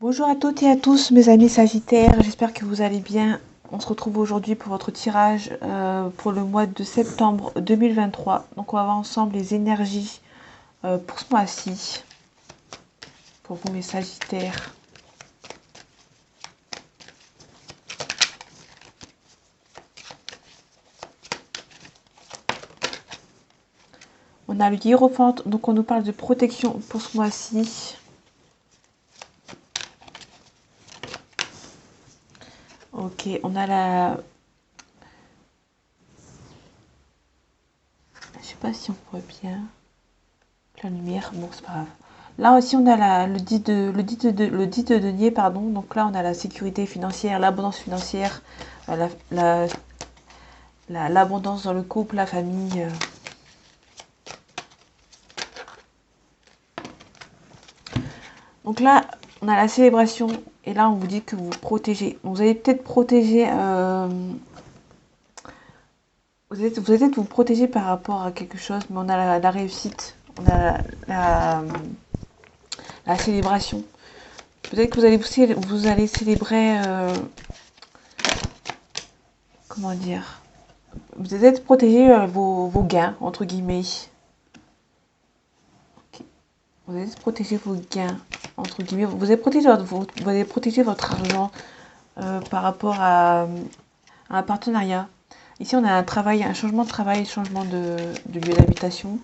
Bonjour à toutes et à tous mes amis Sagittaires, j'espère que vous allez bien. On se retrouve aujourd'hui pour votre tirage pour le mois de septembre 2023. Donc on va voir ensemble les énergies pour ce mois-ci, pour vous mes Sagittaires. On a le Hiérophante, donc on nous parle de protection pour ce mois-ci. Ok, on a la... Je sais pas si on voit bien la lumière, bon c'est pas grave. Là aussi on a le dit de denier, pardon. Donc là on a la sécurité financière, l'abondance financière, l'abondance dans le couple, la famille. Donc là, on a la célébration. Et là, on vous dit que vous vous protégez. Vous allez peut-être protéger... vous allez peut-être vous protéger par rapport à quelque chose. Mais on a la réussite. On a la célébration. Peut-être que vous allez célébrer... comment dire, vous allez peut-être protéger vos gains, entre guillemets. Okay. Vous allez protéger vos gains, entre guillemets. Vous allez protéger votre argent par rapport à un partenariat. Ici, on a un travail, un changement de travail, changement de lieu d'habitation.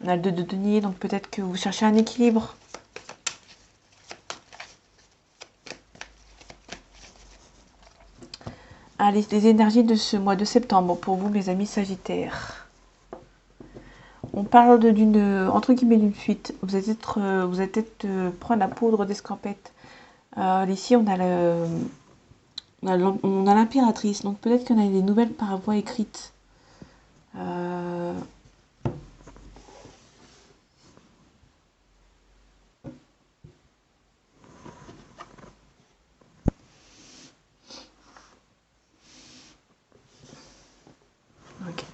On a le 2 de denier, donc peut-être que vous cherchez un équilibre. Allez, les énergies de ce mois de septembre pour vous, mes amis Sagittaires. On parle entre guillemets, d'une fuite. Vous allez peut-être prendre la poudre d'escampette. Ici, on a l'impératrice, donc peut-être qu'on a des nouvelles par voie écrite. Ok.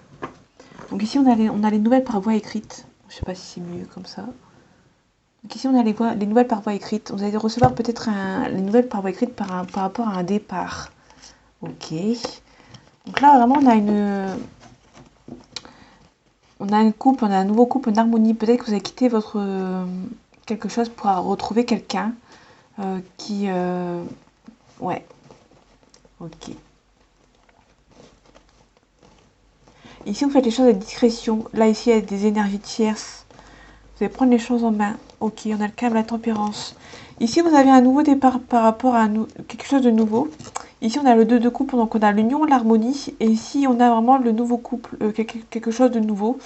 Donc ici, on a les nouvelles par voie écrite. Je sais pas si c'est mieux comme ça. Donc ici, on a les nouvelles par voie écrite. Vous allez recevoir peut-être les nouvelles par voie écrite par rapport à un départ. Ok. Donc là, vraiment, on a un nouveau couple en harmonie. Peut-être que vous avez quitté quelque chose pour retrouver quelqu'un qui... ouais. Ok. Ici, vous faites les choses avec discrétion. Là, ici, il y a des énergies tierces. Vous allez prendre les choses en main. Ok, on a le calme, la tempérance. Ici, vous avez un nouveau départ par rapport à quelque chose de nouveau. Ici, on a le 2 de couple, donc on a l'union, l'harmonie. Et ici, on a vraiment le nouveau couple, quelque chose de nouveau.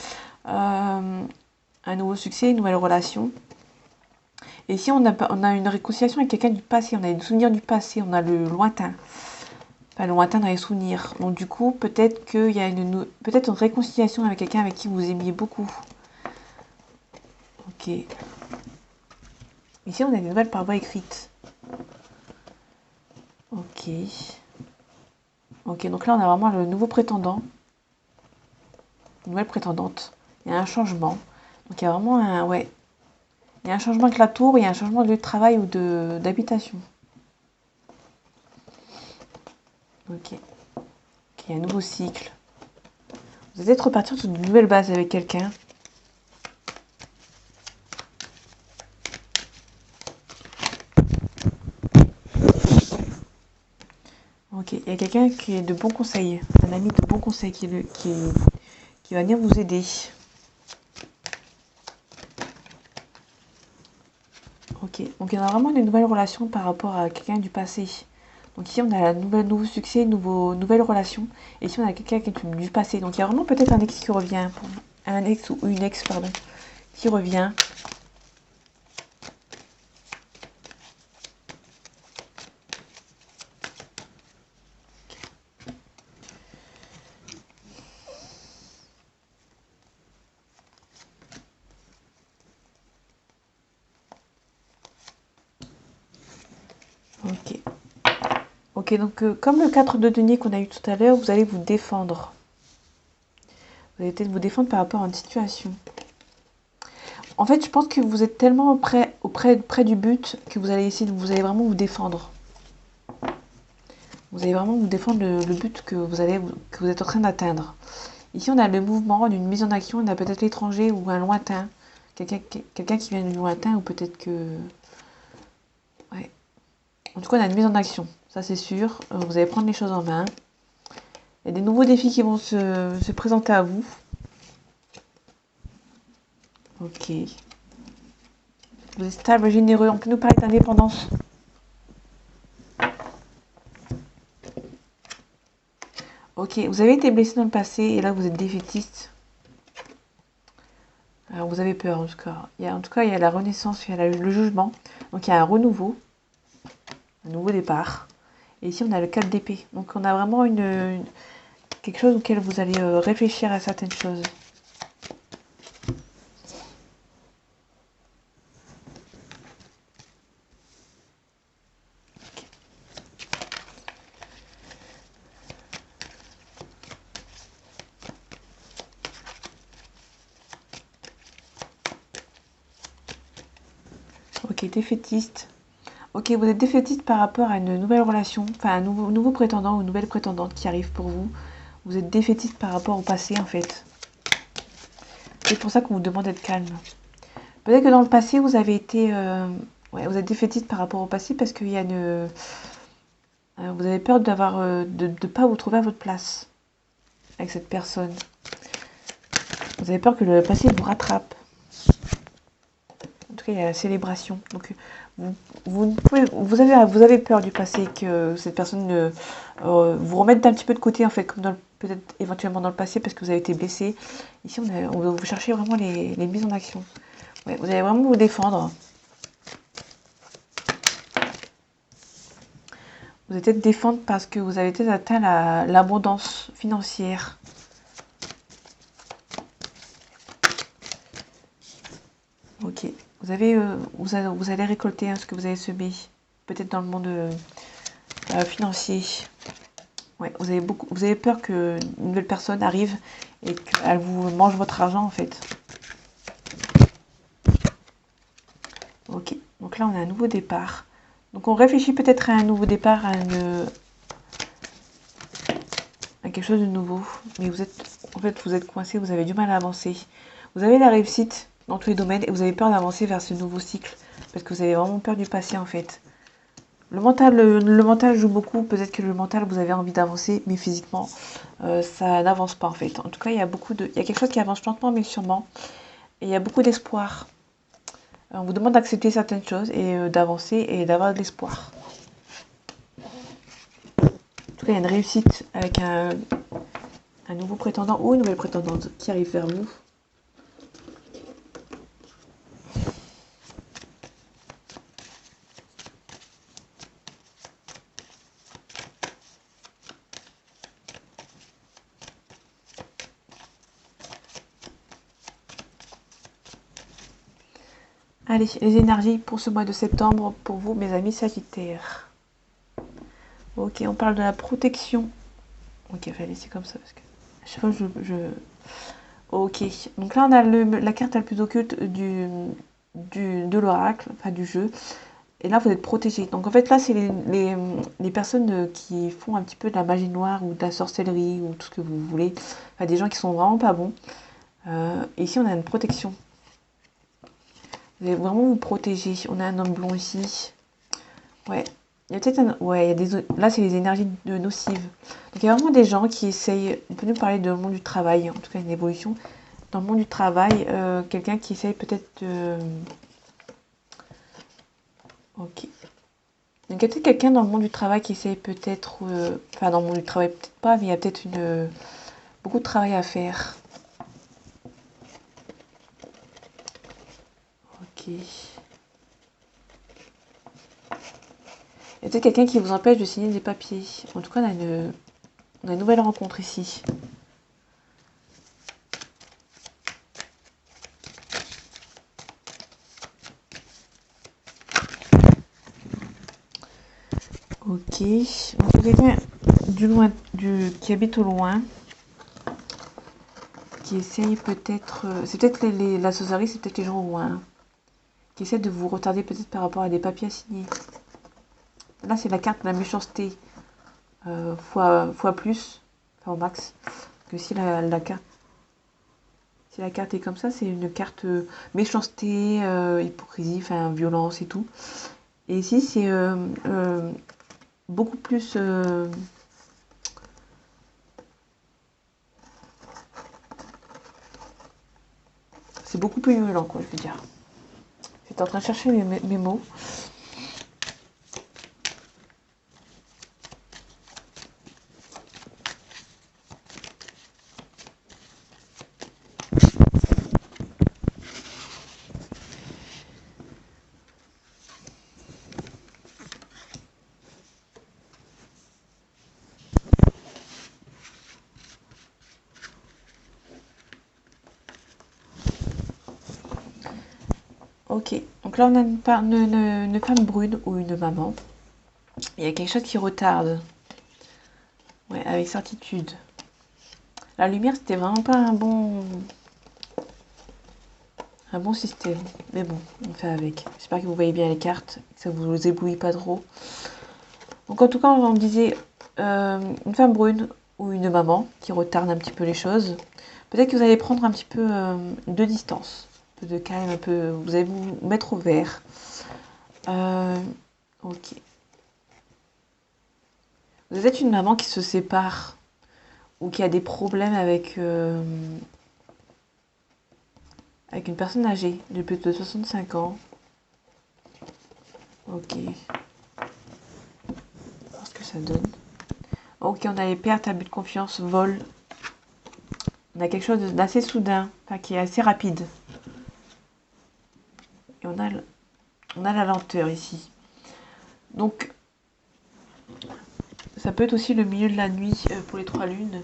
Un nouveau succès, une nouvelle relation. Et ici, on a une réconciliation avec quelqu'un du passé. On a des souvenirs du passé. On a le lointain. Enfin, le lointain dans les souvenirs. Donc, du coup, peut-être qu'il y a peut-être une réconciliation avec quelqu'un avec qui vous aimiez beaucoup. Ok. Ici, on a des nouvelles par voie écrite. Ok. Ok, donc là, on a vraiment le nouveau prétendant. Nouvelle prétendante. Il y a un changement. Donc, il y a vraiment un... Ouais. Il y a un changement avec la tour, il y a un changement de lieu de travail ou d'habitation. Ok. Il y a un nouveau cycle. Vous allez peut-être repartir sur une nouvelle base avec quelqu'un. Ok, il y a quelqu'un qui est de bons conseils. Un ami de bons conseils qui va venir vous aider. Ok, donc il y en a vraiment une nouvelle relation par rapport à quelqu'un du passé. Donc ici on a nouveau succès, nouvelle relation. Et ici on a quelqu'un qui est du passé. Donc il y a vraiment peut-être un ex qui revient. Un ex ou une ex, pardon, qui revient. Ok. Ok, donc comme le 4 de denier qu'on a eu tout à l'heure, vous allez vous défendre. Vous allez peut-être vous défendre par rapport à une situation. En fait, je pense que vous êtes tellement près du but que vous allez essayer vous allez vraiment vous défendre. Vous allez vraiment vous défendre le but que que vous êtes en train d'atteindre. Ici, on a le mouvement d'une mise en action. On a peut-être l'étranger ou un lointain. Quelqu'un qui vient du lointain ou peut-être que... Ouais. En tout cas, on a une mise en action. Ça, c'est sûr. Vous allez prendre les choses en main. Il y a des nouveaux défis qui vont se présenter à vous. Ok. Vous êtes stable, généreux. On peut nous parler d'indépendance. Ok. Vous avez été blessé dans le passé et là, vous êtes défaitiste. Alors, vous avez peur, en tout cas. En tout cas, il y a la renaissance, il y a le jugement. Donc, il y a un renouveau. Un nouveau départ. Et ici, on a le 4 d'épée. Donc, on a vraiment quelque chose auquel vous allez réfléchir à certaines choses. Ok, défaitiste. Ok, vous êtes défaitiste par rapport à une nouvelle relation, enfin un nouveau prétendant ou une nouvelle prétendante qui arrive pour vous. Vous êtes défaitiste par rapport au passé en fait. C'est pour ça qu'on vous demande d'être calme. Peut-être que dans le passé, vous avez été... ouais, vous êtes défaitiste par rapport au passé parce qu'il y a une... vous avez peur de ne pas vous trouver à votre place avec cette personne. Vous avez peur que le passé vous rattrape. En tout cas, il y a la célébration. Donc, vous avez peur du passé, que cette personne vous remette un petit peu de côté, en fait, comme peut-être éventuellement dans le passé, parce que vous avez été blessé. Ici, on va vous chercher vraiment les mises en action. Ouais, vous allez vraiment vous défendre. Vous allez peut-être défendre parce que vous avez peut-être atteint l'abondance financière. Ok. Vous allez récolter ce que vous avez semé. Peut-être dans le monde financier. Ouais, vous avez peur qu'une nouvelle personne arrive et qu'elle vous mange votre argent en fait. Ok, donc là on a un nouveau départ. Donc on réfléchit peut-être à un nouveau départ, à quelque chose de nouveau. Mais vous êtes coincé, vous avez du mal à avancer. Vous avez la réussite dans tous les domaines et vous avez peur d'avancer vers ce nouveau cycle. Parce que vous avez vraiment peur du passé en fait. Le mental joue beaucoup. Peut-être que le mental, vous avez envie d'avancer, mais physiquement, ça n'avance pas en fait. En tout cas, il y a quelque chose qui avance lentement, mais sûrement. Et il y a beaucoup d'espoir. On vous demande d'accepter certaines choses et d'avancer et d'avoir de l'espoir. En tout cas, il y a une réussite avec un nouveau prétendant ou une nouvelle prétendante qui arrive vers vous. Allez, les énergies pour ce mois de septembre, pour vous, mes amis Sagittaires. Ok, on parle de la protection. Ok, je vais laisser comme ça parce que à chaque fois Ok, donc là on a la carte la plus occulte de l'oracle, enfin du jeu. Et là vous êtes protégé. Donc en fait là c'est les personnes qui font un petit peu de la magie noire ou de la sorcellerie ou tout ce que vous voulez. Enfin des gens qui sont vraiment pas bons. Et ici on a une protection. Vous allez vraiment vous protéger. On a un homme blond ici. Ouais. Il y a peut-être ouais, là c'est les énergies nocives. Donc il y a vraiment des gens qui essayent, on peut nous parler de le monde du travail, en tout cas une évolution. Dans le monde du travail, quelqu'un qui essaye peut-être de... Ok. Donc il y a peut-être quelqu'un dans le monde du travail qui essaye peut-être... Enfin dans le monde du travail peut-être pas, mais il y a peut-être beaucoup de travail à faire. Ok. Il y a peut-être quelqu'un qui vous empêche de signer des papiers. En tout cas, on a une nouvelle rencontre ici. Ok. Donc quelqu'un qui habite au loin, qui essayent peut-être... c'est peut-être la sorcellerie, c'est peut-être les gens loin. Qui essaient de vous retarder peut-être par rapport à des papiers à signer. Là, c'est la carte de la méchanceté. Fois plus, enfin au max. Que si la carte... Si la carte est comme ça, c'est une carte méchanceté, hypocrisie, enfin violence et tout. Et ici, c'est beaucoup plus... c'est beaucoup plus violent, quoi, je veux dire. J'étais en train de chercher mes mots. Ok, donc là on a une femme brune ou une maman. Il y a quelque chose qui retarde. Ouais, avec certitude. La lumière, c'était vraiment pas un bon système. Mais bon, on fait avec. J'espère que vous voyez bien les cartes, que ça vous éblouit pas trop. Donc en tout cas, on disait une femme brune ou une maman qui retarde un petit peu les choses. Peut-être que vous allez prendre un petit peu de distance, un peu de calme, un peu. Vous allez vous mettre au vert. Ok. Vous êtes une maman qui se sépare ou qui a des problèmes avec une personne âgée de plus de 65 ans. Ok. Voir ce que ça donne. Ok, on a les pertes, abus de confiance, vol. On a quelque chose d'assez soudain, enfin qui est assez rapide. Et on a la lenteur ici. Donc, ça peut être aussi le milieu de la nuit pour les 3 lunes.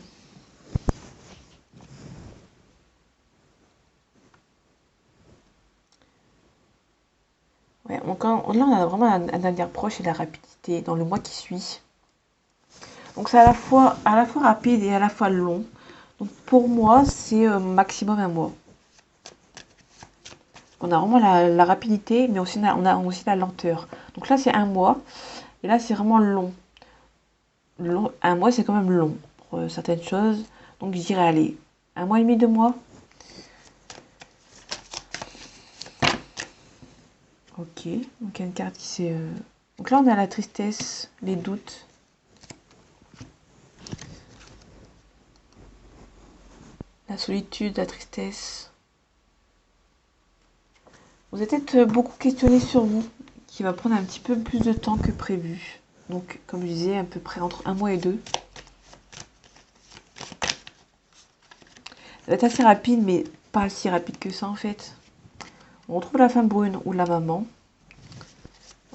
Ouais, donc là, on a vraiment un avenir proche et la rapidité dans le mois qui suit. Donc, c'est à la fois rapide et à la fois long. Donc, pour moi, c'est maximum un mois. On a vraiment la rapidité, mais aussi, on a aussi la lenteur. Donc là, c'est un mois. Et là, c'est vraiment long. Un mois, c'est quand même long pour certaines choses. Donc, je dirais, allez, un mois et demi, 2 mois. Ok, donc il y a une carte qui s'est... Donc là, on a la tristesse, les doutes. La solitude, la tristesse. Vous êtes peut-être beaucoup questionné sur vous, qui va prendre un petit peu plus de temps que prévu. Donc, comme je disais, à peu près entre 1 mois et 2. Ça va être assez rapide, mais pas si rapide que ça en fait. On retrouve la femme brune ou la maman.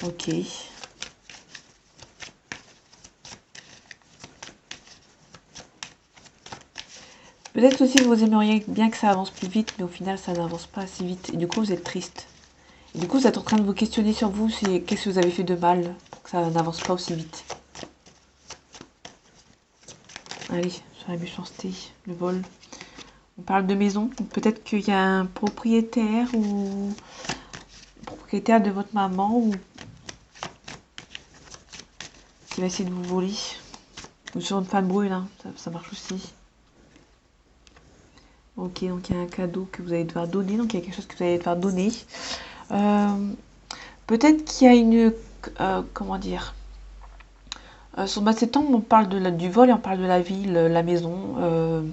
Ok. Peut-être aussi que vous aimeriez bien que ça avance plus vite, mais au final ça n'avance pas assez vite. Et du coup vous êtes triste. Et du coup vous êtes en train de vous questionner sur vous, c'est qu'est-ce que vous avez fait de mal pour que ça n'avance pas aussi vite. Allez, sur la méchanceté, le vol. On parle de maison. Peut-être qu'il y a un propriétaire ou propriétaire de votre maman ou qui va essayer de vous voler. Ou sur une femme brune, hein. Ça marche aussi. Ok, donc il y a un cadeau que vous allez devoir donner, donc il y a quelque chose que vous allez devoir donner. Peut-être qu'il y a une... comment dire sur ma septembre, on parle du vol et on parle de la ville, la maison.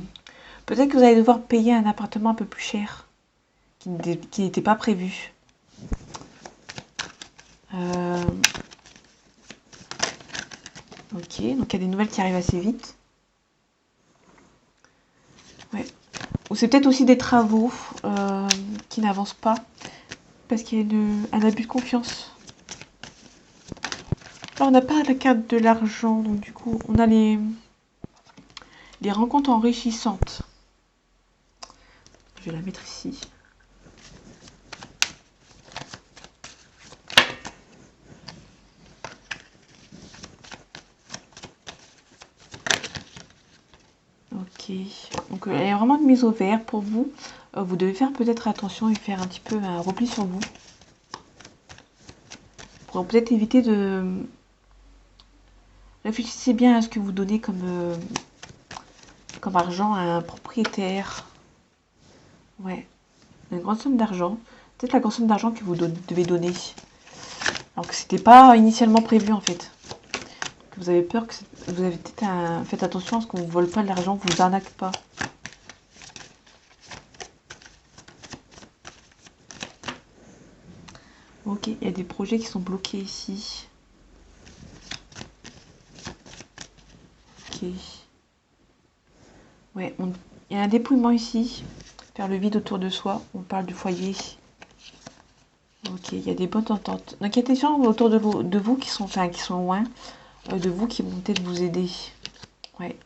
Peut-être que vous allez devoir payer un appartement un peu plus cher, qui n'était pas prévu. Ok, donc il y a des nouvelles qui arrivent assez vite. Ouais. Ou c'est peut-être aussi des travaux qui n'avancent pas, parce qu'il y a un abus de confiance. Là, on n'a pas la carte de l'argent, donc du coup, on a les rencontres enrichissantes. Je vais la mettre ici. Ok. Donc il y a vraiment une mise au vert pour vous. Vous devez faire peut-être attention et faire un petit peu un repli sur vous. Pour peut-être éviter de... Réfléchissez bien à ce que vous donnez comme argent à un propriétaire. Ouais, une grande somme d'argent. Peut-être la grande somme d'argent que vous devez donner. Alors que c'était pas initialement prévu en fait. Que vous avez peur que vous avez peut-être faites attention à ce qu'on ne vole pas de l'argent, vous arnaque pas. Ok, il y a des projets qui sont bloqués ici. Ok. Ouais, il y a un dépouillement ici. Faire le vide autour de soi. On parle du foyer. Ok, il y a des bonnes ententes. Donc il y a des gens autour de vous qui sont loin de vous qui vont peut-être vous aider. Ouais.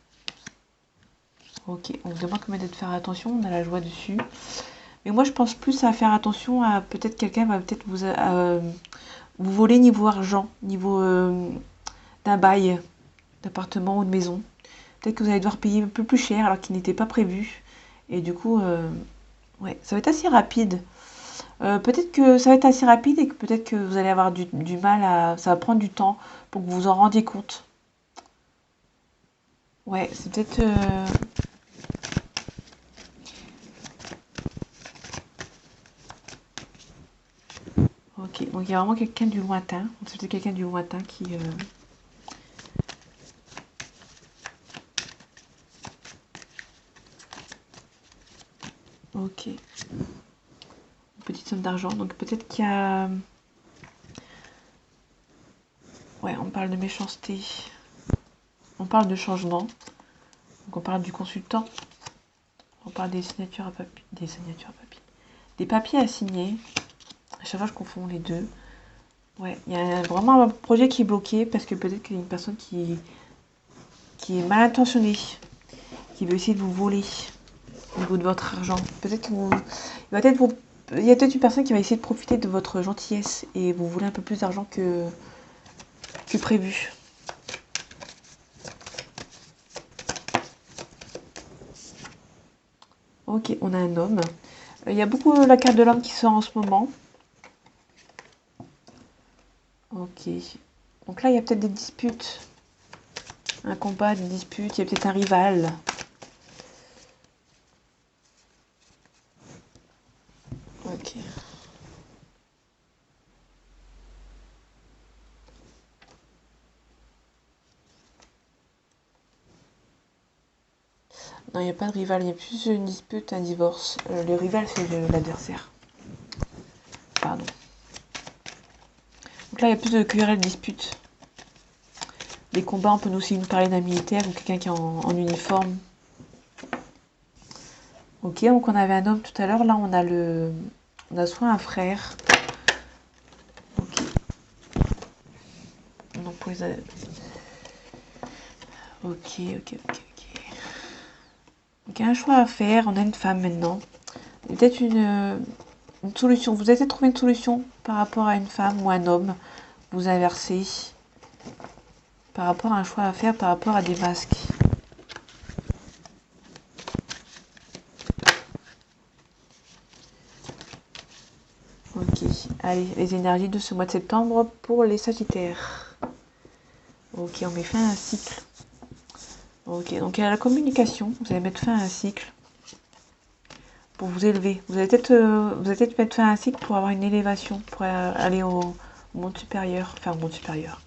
Ok, on vous demande quand même de faire attention, on a la joie dessus. Mais moi je pense plus à faire attention à peut-être quelqu'un va peut-être vous voler niveau argent, niveau d'un bail d'appartement ou de maison. Peut-être que vous allez devoir payer un peu plus cher alors qu'il n'était pas prévu. Et du coup, ouais, ça va être assez rapide. Peut-être que ça va être assez rapide et que peut-être que vous allez avoir du mal à... Ça va prendre du temps pour que vous vous en rendiez compte. Ouais, c'est peut-être... Ok, donc il y a vraiment quelqu'un du lointain. C'est peut-être quelqu'un du lointain qui... Ok. Une petite somme d'argent. Donc peut-être qu'il y a... Ouais, on parle de méchanceté. On parle de changement. Donc on parle du consultant. On parle des signatures à papier. Des signatures à papier. Des papiers à signer. À chaque fois, je confonds les deux. Ouais, il y a vraiment un projet qui est bloqué parce que peut-être qu'il y a une personne qui est mal intentionnée, qui veut essayer de vous voler au niveau de votre argent. Peut-être que il y a peut-être une personne qui va essayer de profiter de votre gentillesse et vous voler un peu plus d'argent que prévu. Ok, on a un homme. Il y a beaucoup la carte de l'homme qui sort en ce moment. Ok. Donc là, il y a peut-être des disputes. Un combat, des disputes. Il y a peut-être un rival. Ok. Non, il n'y a pas de rival. Il y a plus une dispute, un divorce. Le rival, c'est l'adversaire. Pardon. Donc là, il y a plus de querelles, disputes. Des combats, on peut aussi nous parler d'un militaire ou quelqu'un qui est en uniforme. Ok, donc on avait un homme tout à l'heure. Là, on a soit un frère. Ok. Donc pour les... Ok. Donc il y a un choix à faire. On a une femme maintenant. Peut-être une solution. Vous avez peut-être trouvé une solution par rapport à une femme ou un homme. Vous inversez. Par rapport à un choix à faire, par rapport à des masques. Ok, allez, les énergies de ce mois de septembre pour les Sagittaires. Ok, on met fin à un cycle. Ok, donc il y a la communication, vous allez mettre fin à un cycle pour vous élever. Vous allez peut-être mettre fin à un cycle pour avoir une élévation, pour aller au monde supérieur, enfin au monde supérieur.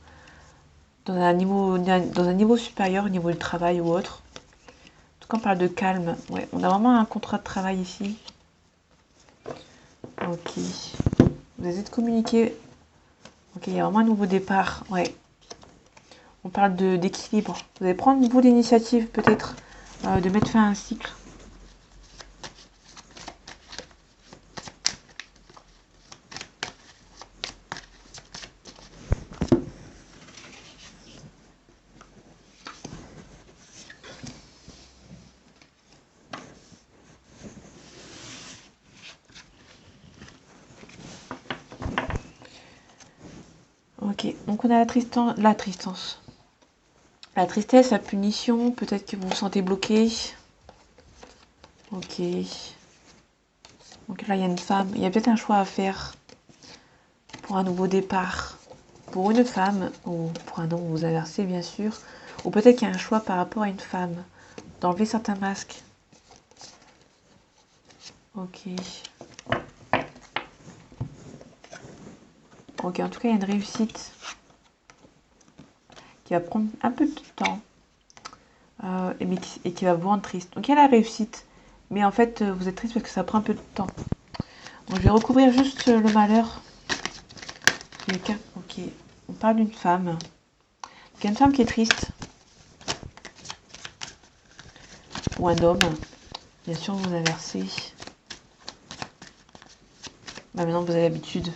Dans un niveau supérieur, au niveau du travail ou autre. En tout cas, on parle de calme. Ouais, on a vraiment un contrat de travail ici. Ok. Vous allez peut-être communiquer. Ok, il y a vraiment un nouveau départ. Ouais. On parle d'équilibre. Vous allez prendre vous l'initiative peut-être de mettre fin à un cycle. Ok, donc on a la tristesse. La tristesse, la punition, peut-être que vous vous sentez bloqué. Ok. Donc là, il y a une femme. Il y a peut-être un choix à faire pour un nouveau départ. Pour une femme, ou pour un homme, vous inversez bien sûr. Ou peut-être qu'il y a un choix par rapport à une femme. D'enlever certains masques. Ok. Ok, en tout cas, il y a une réussite qui va prendre un peu de temps. Et qui va vous rendre triste. Donc il y a la réussite. Mais en fait, vous êtes triste parce que ça prend un peu de temps. Donc je vais recouvrir juste le malheur. Ok. On parle d'une femme. Il y a une femme qui est triste. Ou un homme. Bien sûr, vous inversez. Bah maintenant, vous avez l'habitude.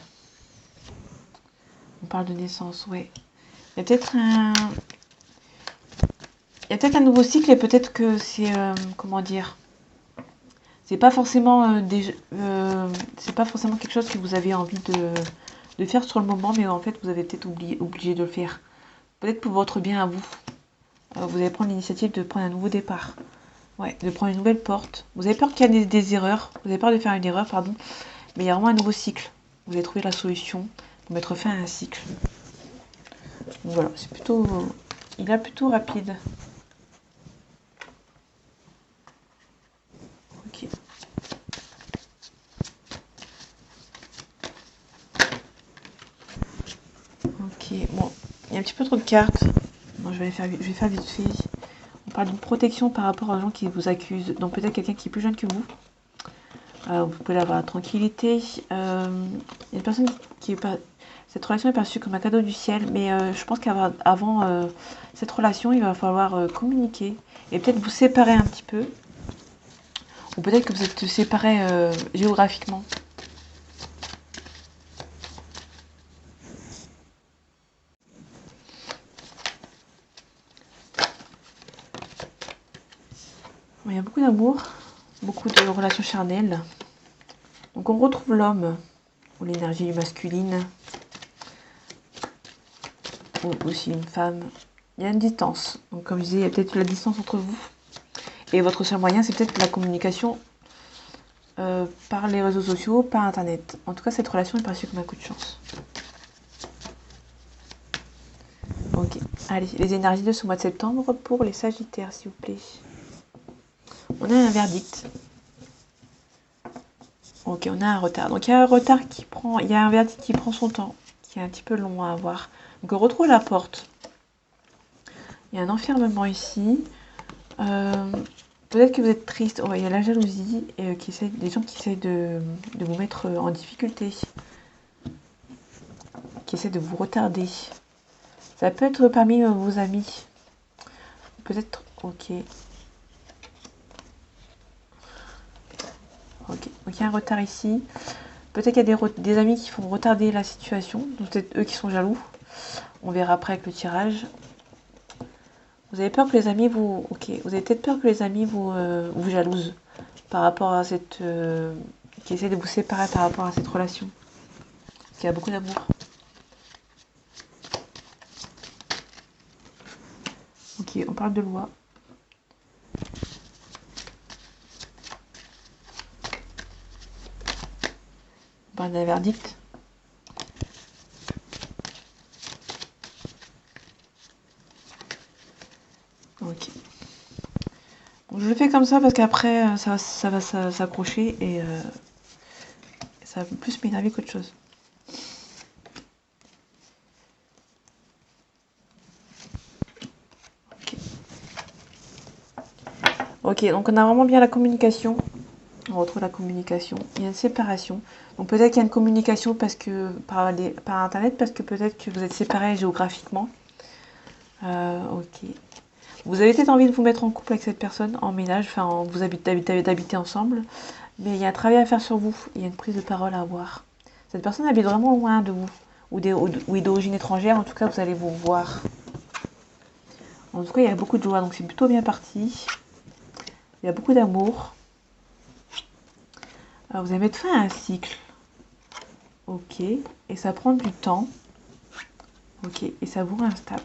On parle de naissance, ouais. Il y a peut-être un... Il y a peut-être un nouveau cycle et peut-être que c'est... comment dire, c'est pas forcément c'est pas forcément quelque chose que vous avez envie de faire sur le moment, mais en fait, vous avez peut-être obligé de le faire. Peut-être pour votre bien à vous. Vous allez prendre l'initiative de prendre un nouveau départ. Ouais, de prendre une nouvelle porte. Vous avez peur qu'il y ait des erreurs. Vous avez peur de faire une erreur, pardon. Mais il y a vraiment un nouveau cycle. Vous allez trouver la solution pour mettre fin à un cycle. Donc voilà, c'est plutôt... Il est plutôt rapide. Ok. Ok, bon. Il y a un petit peu trop de cartes. Non, je vais faire vite fait. On parle d'une protection par rapport aux gens qui vous accusent. Donc peut-être quelqu'un qui est plus jeune que vous. Vous pouvez avoir la tranquillité. Il y a une personne qui est pas... Cette relation est perçue comme un cadeau du ciel, mais je pense qu'avant cette relation, il va falloir communiquer et peut-être vous séparer un petit peu. Ou peut-être que vous êtes séparés géographiquement. Il y a beaucoup d'amour, beaucoup de relations charnelles. Donc on retrouve l'homme, ou l'énergie masculine, ou aussi une femme. Il y a une distance. Donc comme je disais, il y a peut-être la distance entre vous. Et votre seul moyen, c'est peut-être la communication par les réseaux sociaux, par internet. En tout cas, cette relation est perçue comme un coup de chance. Ok. Allez, les énergies de ce mois de septembre pour les Sagittaires, s'il vous plaît. On a un verdict. Ok, on a un retard. Donc il y a un retard qui prend... Il y a un verdict qui prend son temps, qui est un petit peu long à avoir. Donc on retrouve la porte. Il y a un enfermement ici. Peut-être que vous êtes triste. Oh, il y a la jalousie et des gens qui essayent de vous mettre en difficulté. Qui essaient de vous retarder. Ça peut être parmi vos amis. Peut-être... Ok. Ok. Donc il y a un retard ici. Peut-être qu'il y a des amis qui font retarder la situation. Donc peut-être eux qui sont jaloux. On verra après avec le tirage. Vous avez peur que les amis vous... Ok. Vous avez peut-être peur que les amis vous jalousent par rapport à cette... qui essaie de vous séparer par rapport à cette relation. Parce qu'il y a beaucoup d'amour. Ok, on parle de loi. On parle d'un verdict. Ok. Donc, je le fais comme ça parce qu'après, ça va s'accrocher et ça va plus m'énerver qu'autre chose. Ok, donc on a vraiment bien la communication. On retrouve la communication. Il y a une séparation. Donc peut-être qu'il y a une communication parce que par internet, parce que peut-être que vous êtes séparés géographiquement. Ok. Vous avez peut-être envie de vous mettre en couple avec cette personne, en ménage, enfin vous habitez ensemble. Mais il y a un travail à faire sur vous. Il y a une prise de parole à avoir. Cette personne habite vraiment loin de vous. Ou est d'origine étrangère, en tout cas vous allez vous voir. En tout cas, il y a beaucoup de joie, donc c'est plutôt bien parti. Il y a beaucoup d'amour. Alors, vous allez mettre fin à un cycle. Ok. Et ça prend du temps. Ok. Et ça vous rend instable.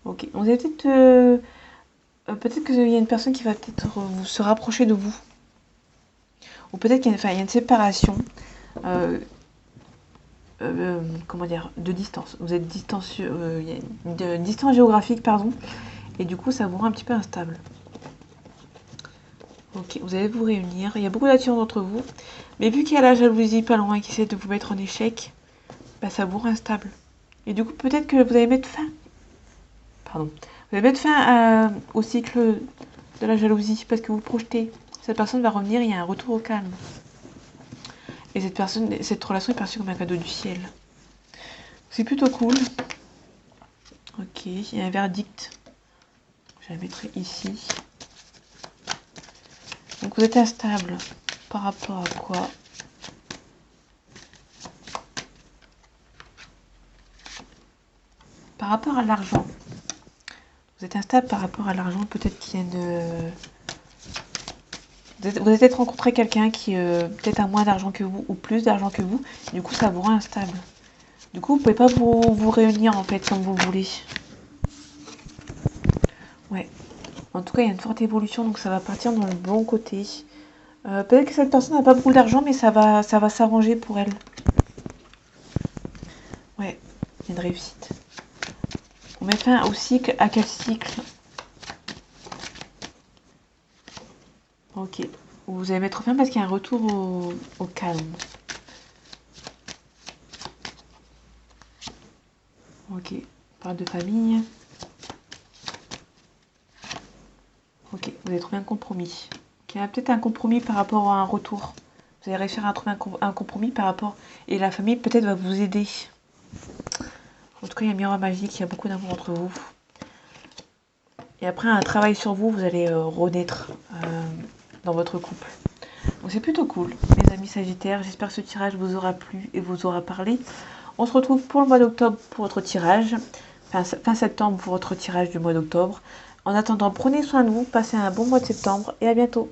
Ok. Vous avez peut-être... peut-être qu'il y a une personne qui va peut-être se rapprocher de vous. Ou peut-être qu'il y a il y a une séparation, comment dire, de distance. Vous êtes distancieux, il y a une distance géographique, pardon, et du coup, ça vous rend un petit peu instable. Ok, vous allez vous réunir. Il y a beaucoup d'attirance entre vous. Mais vu qu'il y a la jalousie pas loin qui essaie de vous mettre en échec, bah, ça vous rend instable. Et du coup, peut-être que vous allez mettre fin. Pardon. Vous allez mettre fin au cycle de la jalousie parce que vous projetez. Cette personne va revenir, il y a un retour au calme. Et cette relation est perçue comme un cadeau du ciel. C'est plutôt cool. Ok, il y a un verdict. Je la mettrai ici. Donc vous êtes instable par rapport à quoi? Par rapport à l'argent. Vous êtes instable par rapport à l'argent. Peut-être qu'il y a une... Vous avez peut-être rencontré quelqu'un qui peut-être a moins d'argent que vous ou plus d'argent que vous. Du coup, ça vous rend instable. Du coup, vous pouvez pas vous réunir en fait comme vous voulez. Ouais. En tout cas, il y a une forte évolution, donc ça va partir dans le bon côté. Peut-être que cette personne n'a pas beaucoup d'argent, mais ça va s'arranger pour elle. Ouais, il y a une réussite. On met fin au cycle. À quel cycle? Ok. Vous allez mettre fin parce qu'il y a un retour au calme. Ok. On parle de famille. Ok. Vous avez trouvé un compromis. Il y a peut-être un compromis par rapport à un retour. Vous allez réussir à trouver un compromis par rapport... Et la famille peut-être va vous aider. En tout cas, il y a un miroir magique. Il y a beaucoup d'amour entre vous. Et après, un travail sur vous, vous allez renaître dans votre couple. Donc c'est plutôt cool, mes amis Sagittaires. J'espère que ce tirage vous aura plu et vous aura parlé. On se retrouve pour le mois d'octobre pour votre tirage. Fin septembre pour votre tirage du mois d'octobre. En attendant, prenez soin de vous, passez un bon mois de septembre et à bientôt.